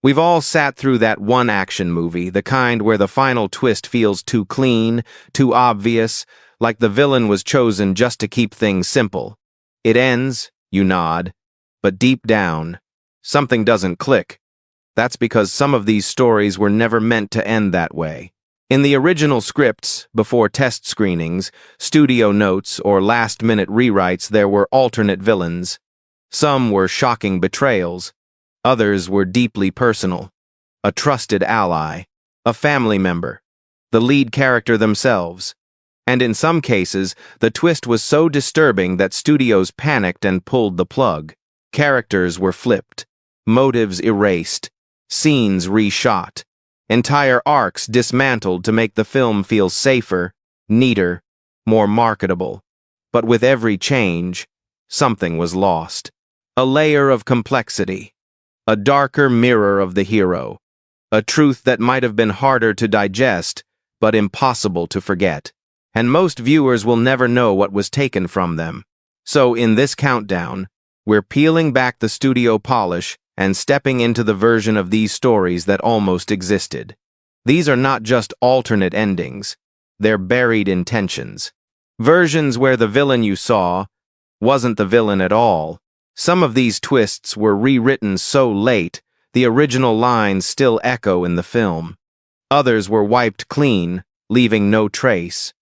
We've all sat through that one action movie, the kind where the final twist feels too clean, too obvious, like the villain was chosen just to keep things simple. It ends, you nod, but deep down, something doesn't click. That's because some of these stories were never meant to end that way. In the original scripts, before test screenings, studio notes, or last-minute rewrites, there were alternate villains. Some were shocking betrayals. Others were deeply personal. A trusted ally, a family member, the lead character themselves. And in some cases, the twist was so disturbing that studios panicked and pulled the plug. Characters were flipped, motives erased, scenes reshot, entire arcs dismantled to make the film feel safer, neater, more marketable. But with every change, something was lost. A layer of complexity. A darker mirror of the hero. A truth that might have been harder to digest, but impossible to forget. And most viewers will never know what was taken from them. So in this countdown, we're peeling back the studio polish and stepping into the version of these stories that almost existed. These are not just alternate endings, they're buried intentions. Versions where the villain you saw wasn't the villain at all. Some of these twists were rewritten so late, the original lines still echo in the film. Others were wiped clean, leaving no trace.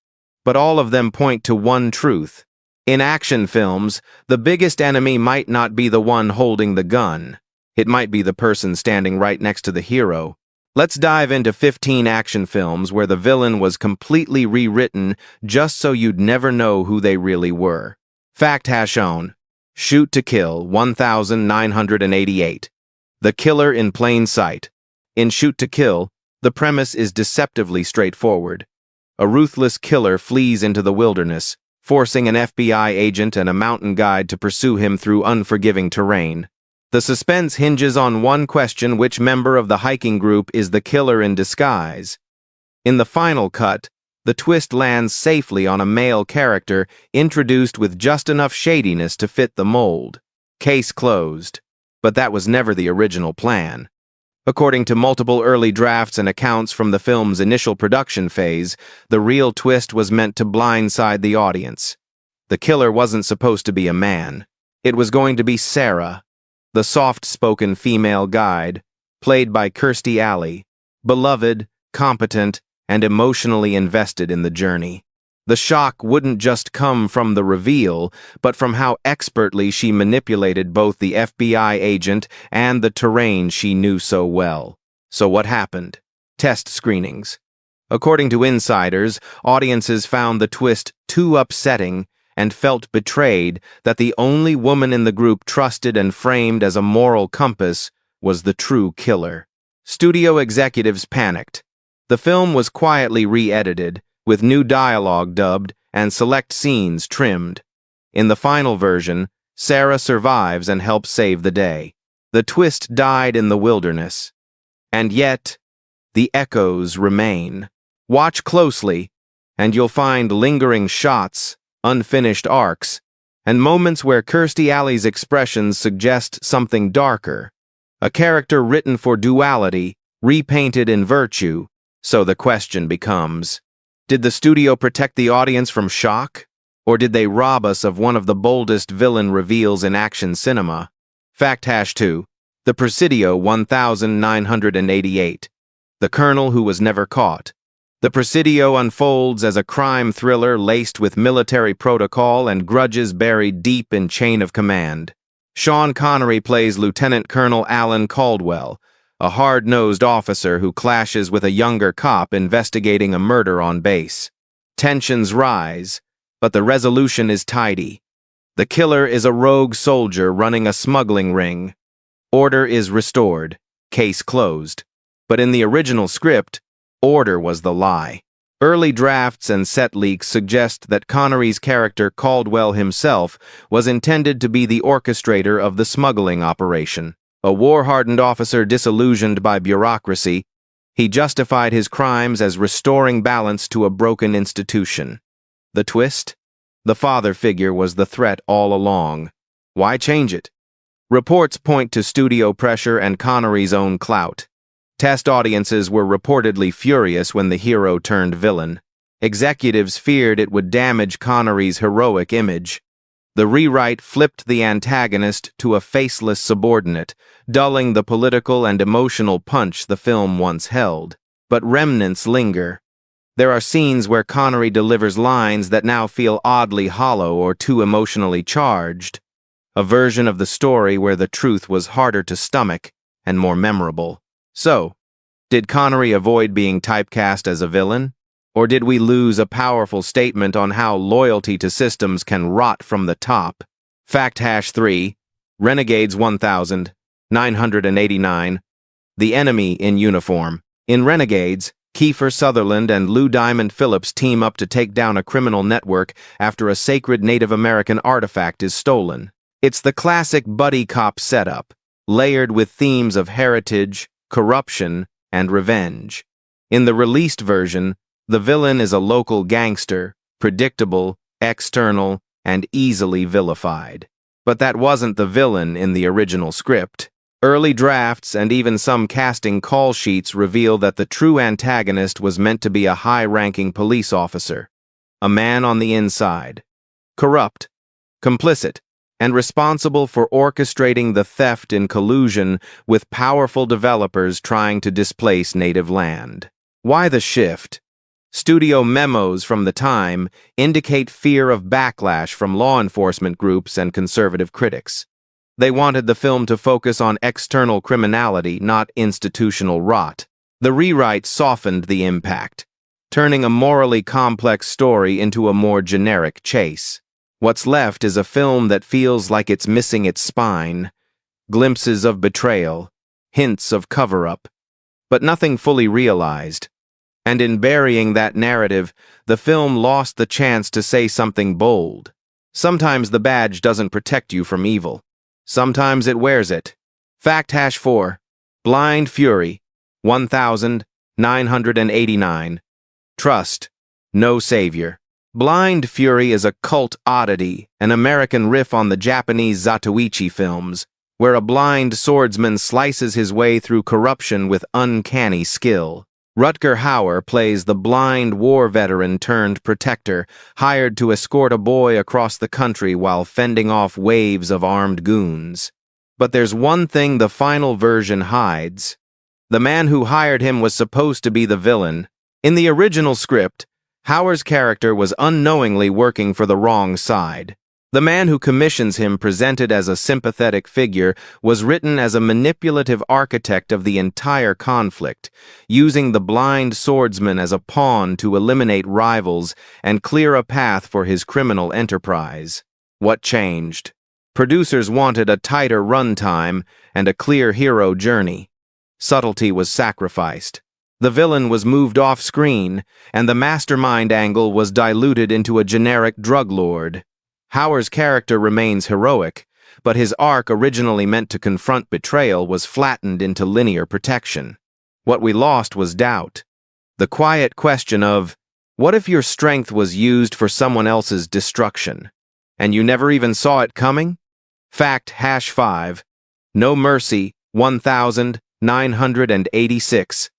But all of them point to one truth. In action films, the biggest enemy might not be the one holding the gun. It might be the person standing right next to the hero. Let's dive into 15 action films where the villain was completely rewritten just so you'd never know who they really were. Fact has shown. Shoot to Kill, 1988. The Killer in Plain Sight. In Shoot to Kill, the premise is deceptively straightforward. A ruthless killer flees into the wilderness, forcing an FBI agent and a mountain guide to pursue him through unforgiving terrain. The suspense hinges on one question: which member of the hiking group is the killer in disguise? In the final cut, the twist lands safely on a male character introduced with just enough shadiness to fit the mold. Case closed. But that was never the original plan. According to multiple early drafts and accounts from the film's initial production phase, the real twist was meant to blindside the audience. The killer wasn't supposed to be a man. It was going to be Sarah, the soft-spoken female guide, played by Kirstie Alley, beloved, competent, and emotionally invested in the journey. The shock wouldn't just come from the reveal, but from how expertly she manipulated both the FBI agent and the terrain she knew so well. So what happened? Test screenings. According to insiders, audiences found the twist too upsetting and felt betrayed that the only woman in the group trusted and framed as a moral compass was the true killer. Studio executives panicked. The film was quietly re-edited, with new dialogue dubbed and select scenes trimmed. In the final version, Sarah survives and helps save the day. The twist died in the wilderness. And yet, the echoes remain. Watch closely, and you'll find lingering shots, unfinished arcs, and moments where Kirstie Alley's expressions suggest something darker. A character written for duality, repainted in virtue. So the question becomes, did the studio protect the audience from shock? Or did they rob us of one of the boldest villain reveals in action cinema? Fact hash 2. The Presidio 1988. The Colonel Who Was Never Caught. The Presidio unfolds as a crime thriller laced with military protocol and grudges buried deep in chain of command. Sean Connery plays Lieutenant Colonel Alan Caldwell, a hard-nosed officer who clashes with a younger cop investigating a murder on base. Tensions rise, but the resolution is tidy. The killer is a rogue soldier running a smuggling ring. Order is restored. Case closed. But in the original script, order was the lie. Early drafts and set leaks suggest that Connery's character Caldwell himself was intended to be the orchestrator of the smuggling operation. A war-hardened officer disillusioned by bureaucracy, he justified his crimes as restoring balance to a broken institution. The twist? The father figure was the threat all along. Why change it? Reports point to studio pressure and Connery's own clout. Test audiences were reportedly furious when the hero turned villain. Executives feared it would damage Connery's heroic image. The rewrite flipped the antagonist to a faceless subordinate, dulling the political and emotional punch the film once held. But remnants linger. There are scenes where Connery delivers lines that now feel oddly hollow or too emotionally charged. A version of the story where the truth was harder to stomach and more memorable. So, did Connery avoid being typecast as a villain? Or did we lose a powerful statement on how loyalty to systems can rot from the top? Fact #3, Renegades 1989, The Enemy in Uniform. In Renegades, Kiefer Sutherland and Lou Diamond Phillips team up to take down a criminal network after a sacred Native American artifact is stolen. It's the classic buddy cop setup, layered with themes of heritage, corruption, and revenge. In the released version, the villain is a local gangster, predictable, external, and easily vilified. But that wasn't the villain in the original script. Early drafts and even some casting call sheets reveal that the true antagonist was meant to be a high-ranking police officer, a man on the inside, corrupt, complicit, and responsible for orchestrating the theft in collusion with powerful developers trying to displace native land. Why the shift? Studio memos from the time indicate fear of backlash from law enforcement groups and conservative critics. They wanted the film to focus on external criminality, not institutional rot. The rewrite softened the impact, turning a morally complex story into a more generic chase. What's left is a film that feels like it's missing its spine, glimpses of betrayal, hints of cover-up, but nothing fully realized. And in burying that narrative, the film lost the chance to say something bold. Sometimes the badge doesn't protect you from evil. Sometimes it wears it. Fact #4, Blind Fury, 1989. Trust, no savior. Blind Fury is a cult oddity, an American riff on the Japanese Zatoichi films, where a blind swordsman slices his way through corruption with uncanny skill. Rutger Hauer plays the blind war veteran turned protector, hired to escort a boy across the country while fending off waves of armed goons. But there's one thing the final version hides. The man who hired him was supposed to be the villain. In the original script, Hauer's character was unknowingly working for the wrong side. The man who commissions him, presented as a sympathetic figure, was written as a manipulative architect of the entire conflict, using the blind swordsman as a pawn to eliminate rivals and clear a path for his criminal enterprise. What changed? Producers wanted a tighter runtime and a clear hero journey. Subtlety was sacrificed. The villain was moved off-screen, and the mastermind angle was diluted into a generic drug lord. Hauer's character remains heroic, but his arc, originally meant to confront betrayal, was flattened into linear protection. What we lost was doubt. The quiet question of, what if your strength was used for someone else's destruction, and you never even saw it coming? Fact #5, No Mercy, 1986.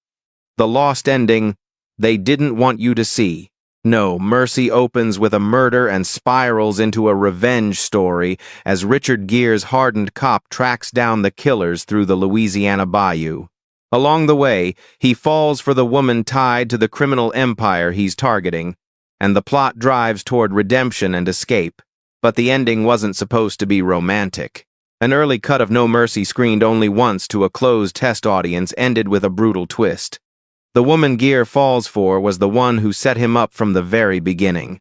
The lost ending, they didn't want you to see. No Mercy opens with a murder and spirals into a revenge story as Richard Gere's hardened cop tracks down the killers through the Louisiana bayou. Along the way, he falls for the woman tied to the criminal empire he's targeting, and the plot drives toward redemption and escape. But the ending wasn't supposed to be romantic. An early cut of No Mercy, screened only once to a closed test audience, ended with a brutal twist. The woman Gere falls for was the one who set him up from the very beginning.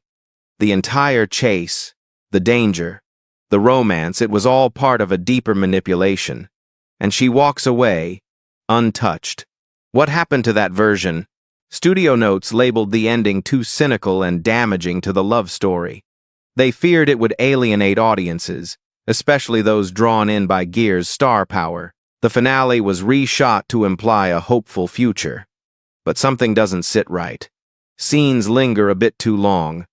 The entire chase, the danger, the romance, it was all part of a deeper manipulation. And she walks away, untouched. What happened to that version? Studio notes labeled the ending too cynical and damaging to the love story. They feared it would alienate audiences, especially those drawn in by Gere's star power. The finale was reshot to imply a hopeful future. But something doesn't sit right. Scenes linger a bit too long.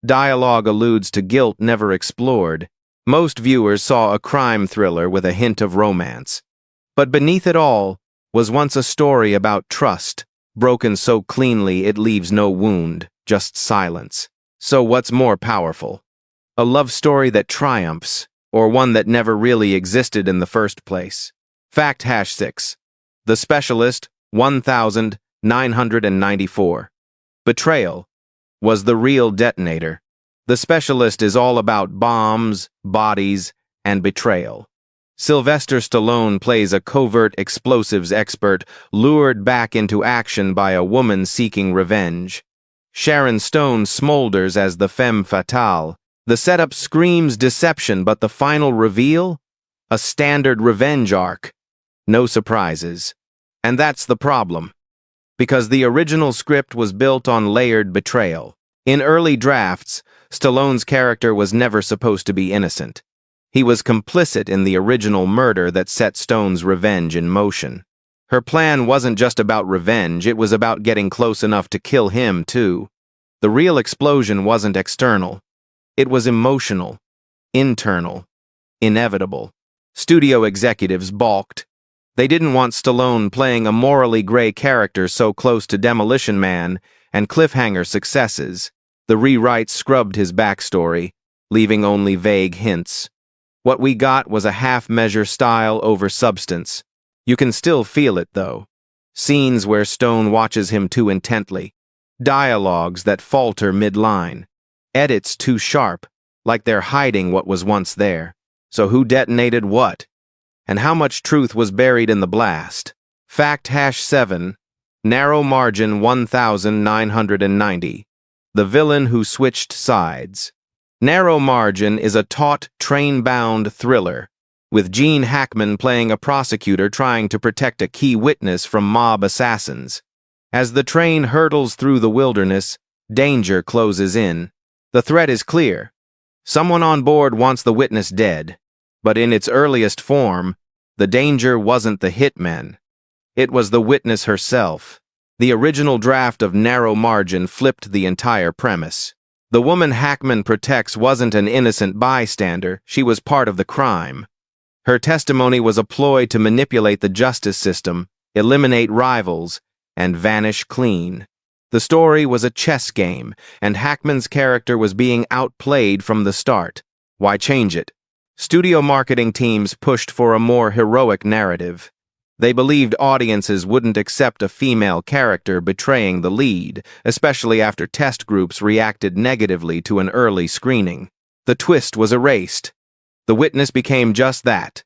Dialogue alludes to guilt never explored, Most viewers saw a crime thriller with a hint of romance. But beneath it all was once a story about trust, broken so cleanly it leaves no wound, just silence. So what's more powerful? A love story that triumphs, or one that never really existed in the first place? Fact #6. The Specialist, 1994. Betrayal was the real detonator. The Specialist is all about bombs, bodies, and betrayal. Sylvester Stallone plays a covert explosives expert lured back into action by a woman seeking revenge. Sharon Stone smolders as the femme fatale. The setup screams deception, but the final reveal? A standard revenge arc. No surprises. And that's the problem. Because the original script was built on layered betrayal. In early drafts, Stallone's character was never supposed to be innocent. He was complicit in the original murder that set Stone's revenge in motion. Her plan wasn't just about revenge, it was about getting close enough to kill him, too. The real explosion wasn't external. It was emotional, internal, inevitable. Studio executives balked. They didn't want Stallone playing a morally gray character so close to Demolition Man and cliffhanger successes. The rewrites scrubbed his backstory, leaving only vague hints. What we got was a half-measure style over substance. You can still feel it, though. Scenes where Stone watches him too intently. Dialogues that falter mid-line. Edits too sharp, like they're hiding what was once there. So who detonated what? And how much truth was buried in the blast? Fact #7. Narrow Margin 1990. The Villain Who Switched Sides. Narrow Margin is a taut, train-bound thriller, with Gene Hackman playing a prosecutor trying to protect a key witness from mob assassins. As the train hurtles through the wilderness, danger closes in. The threat is clear. Someone on board wants the witness dead, but in its earliest form, the danger wasn't the hitman. It was the witness herself. The original draft of Narrow Margin flipped the entire premise. The woman Hackman protects wasn't an innocent bystander, she was part of the crime. Her testimony was a ploy to manipulate the justice system, eliminate rivals, and vanish clean. The story was a chess game, and Hackman's character was being outplayed from the start. Why change it? Studio marketing teams pushed for a more heroic narrative. They believed audiences wouldn't accept a female character betraying the lead, especially after test groups reacted negatively to an early screening. The twist was erased. The witness became just that.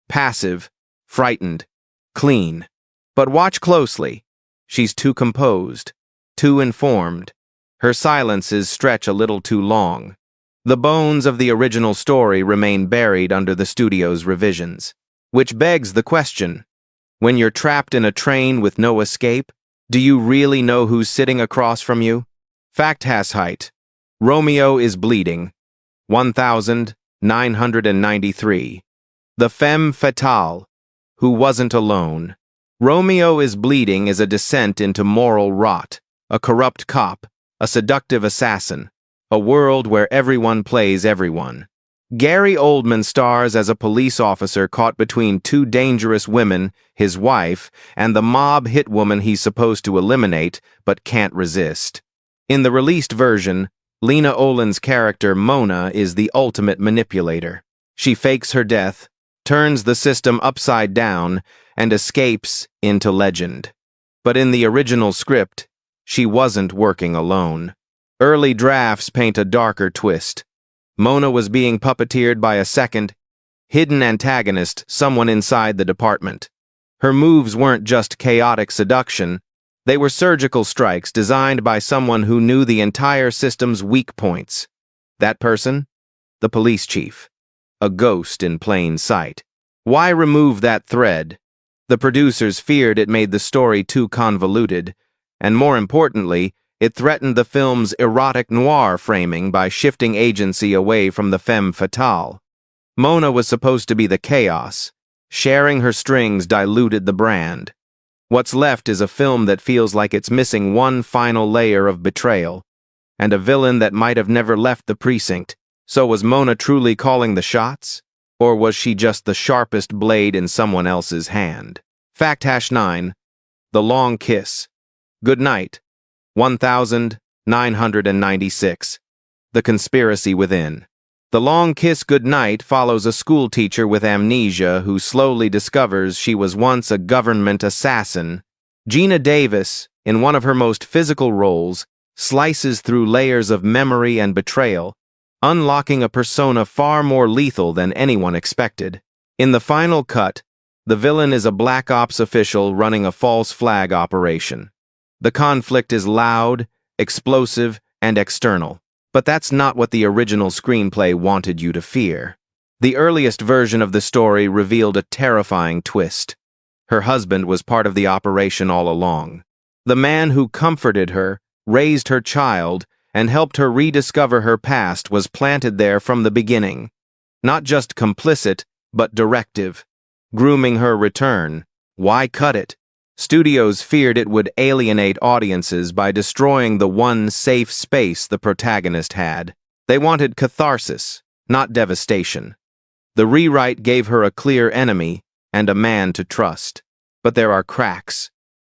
Passive, frightened, clean. But watch closely. She's too composed, too informed. Her silences stretch a little too long. The bones of the original story remain buried under the studio's revisions. Which begs the question, when you're trapped in a train with no escape, do you really know who's sitting across from you? Fact #8. Romeo is Bleeding, 1993. The femme fatale, who wasn't alone. Romeo is Bleeding is a descent into moral rot, a corrupt cop, a seductive assassin, a world where everyone plays everyone. Gary Oldman stars as a police officer caught between two dangerous women, his wife, and the mob hitwoman he's supposed to eliminate, but can't resist. In the released version, Lena Olin's character Mona is the ultimate manipulator. She fakes her death, turns the system upside down, and escapes into legend. But in the original script, she wasn't working alone. Early drafts paint a darker twist. Mona was being puppeteered by a second, hidden antagonist, someone inside the department. Her moves weren't just chaotic seduction, they were surgical strikes designed by someone who knew the entire system's weak points. That person? The police chief. A ghost in plain sight. Why remove that thread? The producers feared it made the story too convoluted, and more importantly, it threatened the film's erotic noir framing by shifting agency away from the femme fatale. Mona was supposed to be the chaos. Sharing her strings diluted the brand. What's left is a film that feels like it's missing one final layer of betrayal, and a villain that might have never left the precinct. So was Mona truly calling the shots? Or was she just the sharpest blade in someone else's hand? Fact #9. The Long Kiss. Good night. 1996. The Conspiracy Within. The Long Kiss Goodnight follows a schoolteacher with amnesia who slowly discovers she was once a government assassin. Gina Davis, in one of her most physical roles, slices through layers of memory and betrayal, unlocking a persona far more lethal than anyone expected. In the final cut, the villain is a Black Ops official running a false flag operation. The conflict is loud, explosive, and external. But that's not what the original screenplay wanted you to fear. The earliest version of the story revealed a terrifying twist. Her husband was part of the operation all along. The man who comforted her, raised her child, and helped her rediscover her past was planted there from the beginning. Not just complicit, but directive. Grooming her return. Why cut it? Studios feared it would alienate audiences by destroying the one safe space the protagonist had. They wanted catharsis, not devastation. The rewrite gave her a clear enemy and a man to trust. But there are cracks.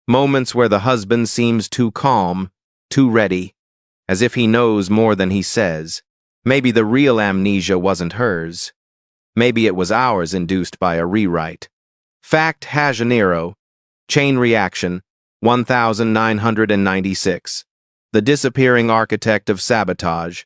Moments where the husband seems too calm, too ready, as if he knows more than he says. Maybe the real amnesia wasn't hers. Maybe it was ours induced by a rewrite. Fact #0. Chain Reaction, 1996. The Disappearing Architect of Sabotage.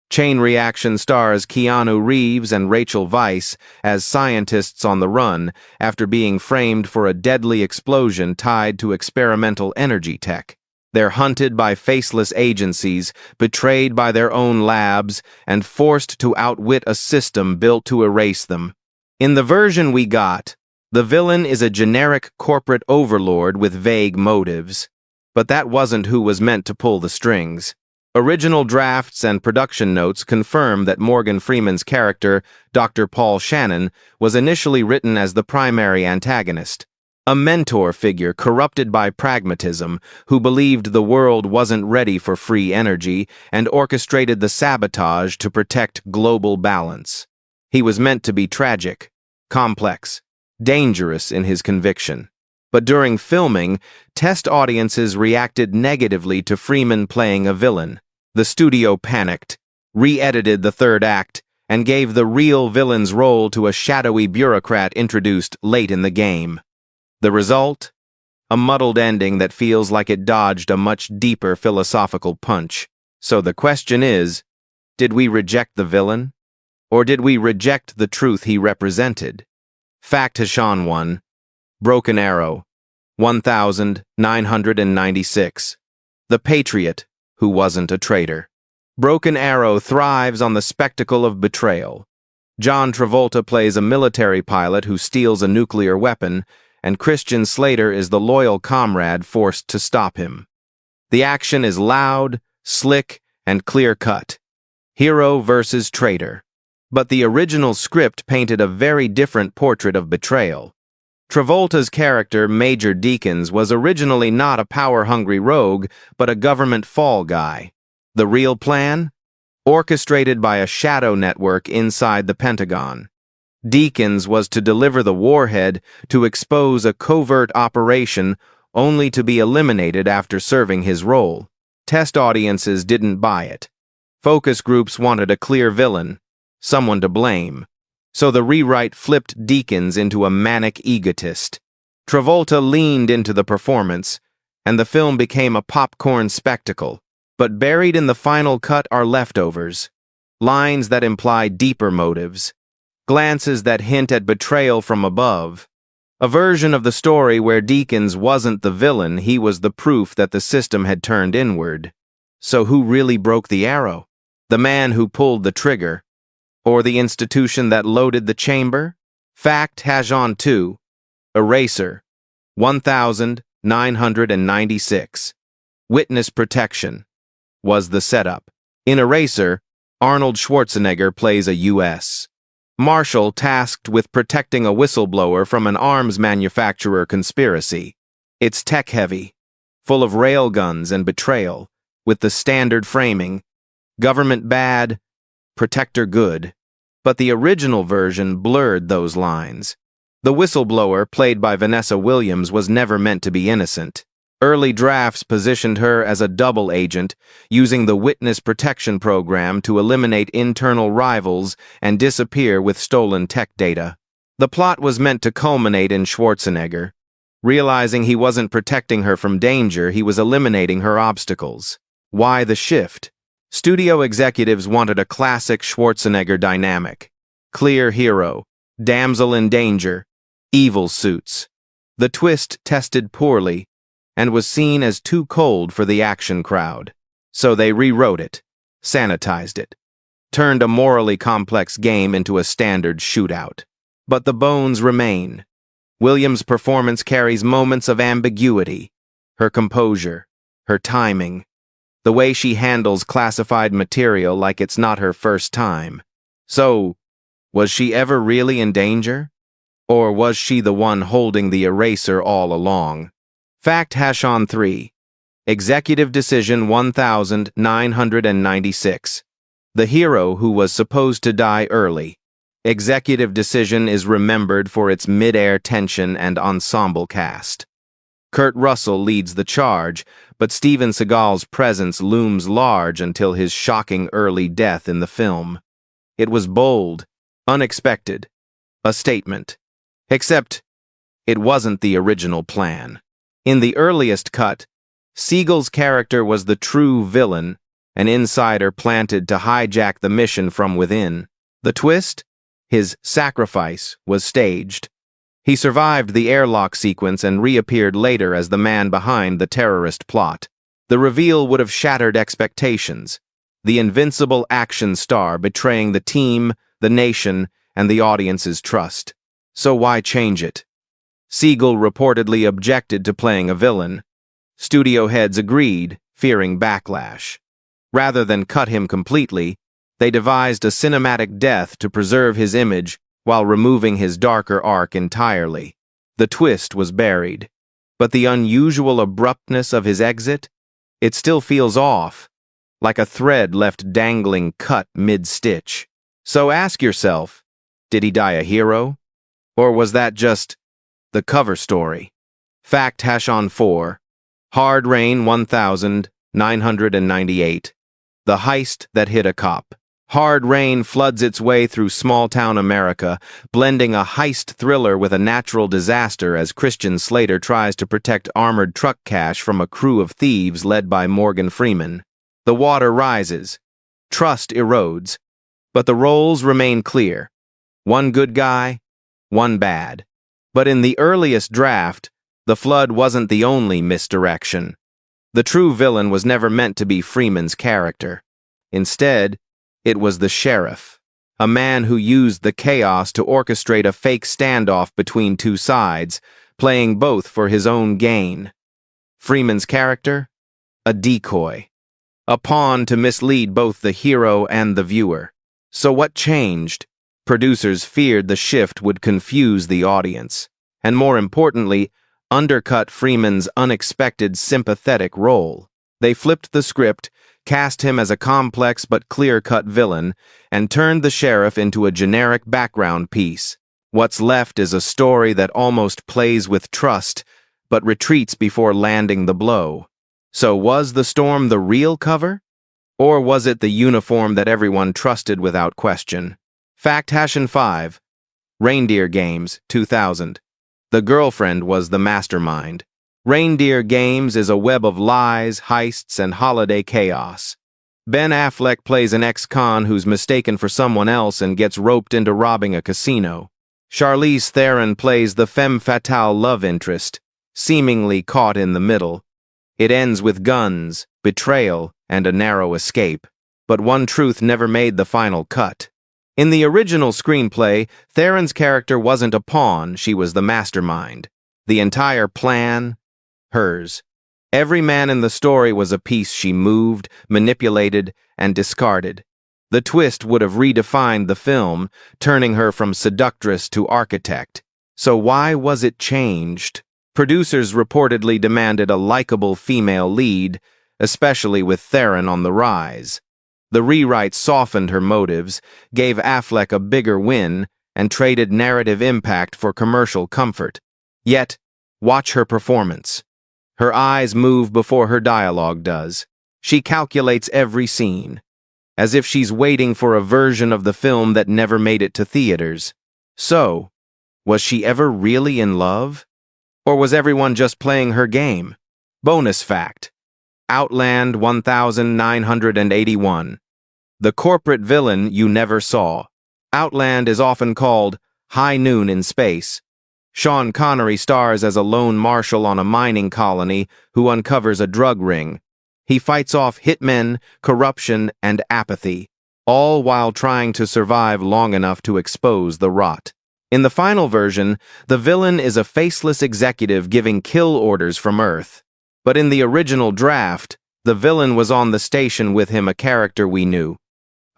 Chain Reaction stars Keanu Reeves and Rachel Weisz as scientists on the run after being framed for a deadly explosion tied to experimental energy tech. They're hunted by faceless agencies, betrayed by their own labs, and forced to outwit a system built to erase them. In the version we got, the villain is a generic corporate overlord with vague motives. But that wasn't who was meant to pull the strings. Original drafts and production notes confirm that Morgan Freeman's character, Dr. Paul Shannon, was initially written as the primary antagonist. A mentor figure corrupted by pragmatism, who believed the world wasn't ready for free energy and orchestrated the sabotage to protect global balance. He was meant to be tragic, complex, dangerous in his conviction. But during filming, test audiences reacted negatively to Freeman playing a villain. The studio panicked, re-edited the third act, and gave the real villain's role to a shadowy bureaucrat introduced late in the game. The result? A muddled ending that feels like it dodged a much deeper philosophical punch. So the question is, did we reject the villain? Or did we reject the truth he represented? Fact #1. Broken Arrow, 1996. The Patriot Who Wasn't a Traitor. Broken Arrow thrives on the spectacle of betrayal. John Travolta plays a military pilot who steals a nuclear weapon, and Christian Slater is the loyal comrade forced to stop him. The action is loud, slick, and clear-cut. Hero versus traitor. But the original script painted a very different portrait of betrayal. Travolta's character, Major Deakins, was originally not a power-hungry rogue, but a government fall guy. The real plan? Orchestrated by a shadow network inside the Pentagon. Deakins was to deliver the warhead to expose a covert operation only to be eliminated after serving his role. Test audiences didn't buy it. Focus groups wanted a clear villain, someone to blame. So the rewrite flipped Deakins into a manic egotist. Travolta leaned into the performance, and the film became a popcorn spectacle. But buried in the final cut are leftovers. Lines that imply deeper motives. Glances that hint at betrayal from above. A version of the story where Deakins wasn't the villain, he was the proof that the system had turned inward. So who really broke the arrow? The man who pulled the trigger? Or the institution that loaded the chamber? Fact #2. Eraser, 1996. Witness protection was the setup. In Eraser, Arnold Schwarzenegger plays a U.S. Marshal tasked with protecting a whistleblower from an arms manufacturer conspiracy. It's tech-heavy, full of railguns and betrayal, with the standard framing: government bad, protector good. But the original version blurred those lines. The whistleblower, played by Vanessa Williams, was never meant to be innocent. Early drafts positioned her as a double agent, using the Witness Protection Program to eliminate internal rivals and disappear with stolen tech data. The plot was meant to culminate in Schwarzenegger. Realizing he wasn't protecting her from danger, he was eliminating her obstacles. Why the shift? Studio executives wanted a classic Schwarzenegger dynamic. Clear hero, damsel in danger, evil suits. The twist tested poorly and was seen as too cold for the action crowd. So they rewrote it, sanitized it, turned a morally complex game into a standard shootout. But the bones remain. Williams' performance carries moments of ambiguity. Her composure, her timing, the way she handles classified material like it's not her first time. So, was she ever really in danger? Or was she the one holding the eraser all along? Fact-3. Executive Decision 1996. The hero who was supposed to die early. Executive Decision is remembered for its mid-air tension and ensemble cast. Kurt Russell leads the charge, but Steven Seagal's presence looms large until his shocking early death in the film. It was bold, unexpected, a statement. Except, it wasn't the original plan. In the earliest cut, Seagal's character was the true villain, an insider planted to hijack the mission from within. The twist? His sacrifice was staged. He survived the airlock sequence and reappeared later as the man behind the terrorist plot. The reveal would have shattered expectations. The invincible action star betraying the team, the nation, and the audience's trust. So why change it? Seagal reportedly objected to playing a villain. Studio heads agreed, fearing backlash. Rather than cut him completely, they devised a cinematic death to preserve his image while removing his darker arc entirely. The twist was buried. But the unusual abruptness of his exit? It still feels off, like a thread left dangling cut mid-stitch. So ask yourself, did he die a hero? Or was that just the cover story? Fact-4. Hard Rain 1998. The heist that hit a cop. Hard Rain floods its way through small-town America, blending a heist thriller with a natural disaster as Christian Slater tries to protect armored truck cash from a crew of thieves led by Morgan Freeman. The water rises. Trust erodes. But the roles remain clear. One good guy, one bad. But in the earliest draft, the flood wasn't the only misdirection. The true villain was never meant to be Freeman's character. Instead, it was the sheriff, a man who used the chaos to orchestrate a fake standoff between two sides, playing both for his own gain. Freeman's character? A decoy. A pawn to mislead both the hero and the viewer. So what changed? Producers feared the shift would confuse the audience, and more importantly, undercut Freeman's unexpected sympathetic role. They flipped the script, cast him as a complex but clear-cut villain, and turned the sheriff into a generic background piece. What's left is a story that almost plays with trust, but retreats before landing the blow. So was the storm the real cover? Or was it the uniform that everyone trusted without question? Fact-5. Reindeer Games, 2000. The girlfriend was the mastermind. Reindeer Games is a web of lies, heists, and holiday chaos. Ben Affleck plays an ex-con who's mistaken for someone else and gets roped into robbing a casino. Charlize Theron plays the femme fatale love interest, seemingly caught in the middle. It ends with guns, betrayal, and a narrow escape. But one truth never made the final cut. In the original screenplay, Theron's character wasn't a pawn, she was the mastermind. The entire plan, hers. Every man in the story was a piece she moved, manipulated, and discarded. The twist would have redefined the film, turning her from seductress to architect. So why was it changed? Producers reportedly demanded a likable female lead, especially with Theron on the rise. The rewrites softened her motives, gave Affleck a bigger win, and traded narrative impact for commercial comfort. Yet, watch her performance. Her eyes move before her dialogue does. She calculates every scene, as if she's waiting for a version of the film that never made it to theaters. So, was she ever really in love? Or was everyone just playing her game? Bonus fact: Outland 1981. The corporate villain you never saw. Outland is often called High Noon in Space. Sean Connery stars as a lone marshal on a mining colony who uncovers a drug ring. He fights off hitmen, corruption, and apathy, all while trying to survive long enough to expose the rot. In the final version, the villain is a faceless executive giving kill orders from Earth. But in the original draft, the villain was on the station with him, a character we knew.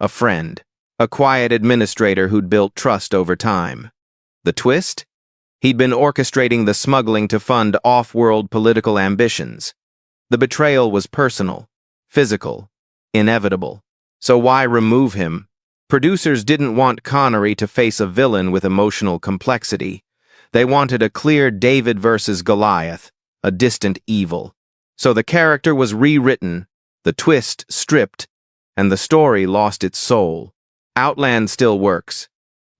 A friend. A quiet administrator who'd built trust over time. The twist? He'd been orchestrating the smuggling to fund off-world political ambitions. The betrayal was personal, physical, inevitable. So why remove him? Producers didn't want Connery to face a villain with emotional complexity. They wanted a clear David versus Goliath, a distant evil. So the character was rewritten, the twist stripped, and the story lost its soul. Outland still works,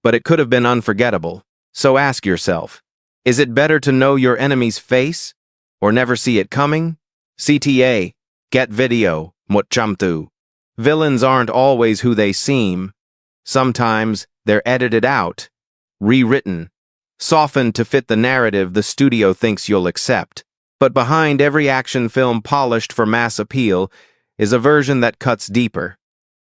but it could have been unforgettable. So ask yourself, is it better to know your enemy's face, or never see it coming? CTA, get video, mutchamtu. Villains aren't always who they seem. Sometimes they're edited out, rewritten, softened to fit the narrative the studio thinks you'll accept. But behind every action film polished for mass appeal is a version that cuts deeper.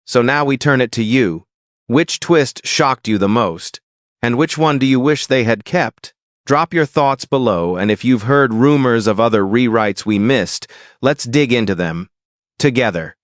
So now we turn it to you. Which twist shocked you the most? And which one do you wish they had kept? Drop your thoughts below, and if you've heard rumors of other rewrites we missed, let's dig into them together.